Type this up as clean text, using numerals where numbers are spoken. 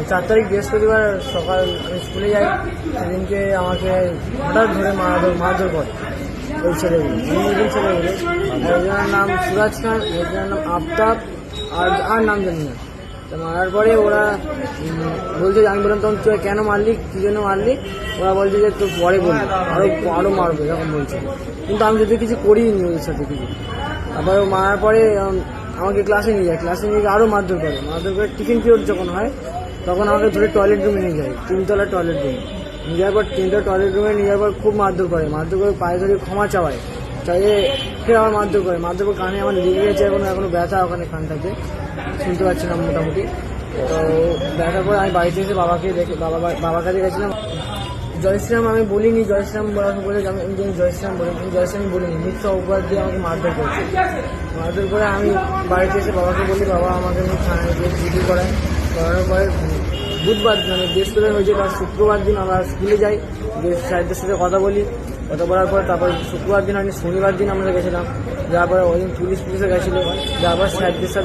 4 তারিখ বৃহস্পতিবার সকাল আমি স্কুলে যাই। সেদিনকে আমাকে হঠাৎ ধরে মারধর করে ওই ছেলেগুলো, একজনের নাম সুরাজ খান, একজনের নাম আফতাব, আর নাম জানি না। তো মারার পরে ওরা বলছে, আমি বললাম তখন তুই কেন মারলি, কী জন্য মারলি? ওরা বলছে যে তোর পরে বলবি, আরও মারবে এরকম বলছে। কিন্তু আমি যদি কিছু করিনি ওদের সাথে কিছু। তারপরে মারার পরে আমাকে ক্লাসে নিয়ে যায়, গিয়ে আরও মারধর করে। টিফিন পিরিয়ড যখন হয় তখন আমাকে ধরে টয়লেট রুমে নিয়ে যায়, 3তলা টয়লেট রুমে নিয়ে যাওয়ার পর 3টা টয়লেট রুমে নিয়ে যাওয়ার পর খুব মারধর করে পায়ে ধরে ক্ষমা চাওয়ায়, ফের আবার মারধর করে কানে আমার লেগে গেছে, এখনো ব্যথা ওখানে কানটাতে, শুনতে পাচ্ছি না মোটামুটি। তো দেখার পর আমি বাড়িতে এসে বাবাকে দেখে বাবার কাছে গেছিলাম। জয়শ্রীরাম আমি বলিনি, জয়শ্রীরাম বলে আমি জয়শ্রীরাম বলি, কিন্তু জয়শ্রীরাম বলিনি, মিথ্যা অপবাদ দিয়ে আমাকে মারধর করেছে। মারধর করে আমি বাড়িতে এসে বাবাকে বলি, বাবা আমাকে নিয়ে থানায় গিয়ে জিডি করানোর পরে বুধবার বৃহস্পতিবার হয়েছে, তার শুক্রবার দিন আমরা স্কুলে যাই, স্যারদের সাথে কথা বলার পর তারপর শুক্রবার দিন শনিবার দিন আমরা গেছিলাম, যাওয়ার পরে ওই দিন পুলিশে গেছিলো, যাওয়ার পর স্যারদের সাথে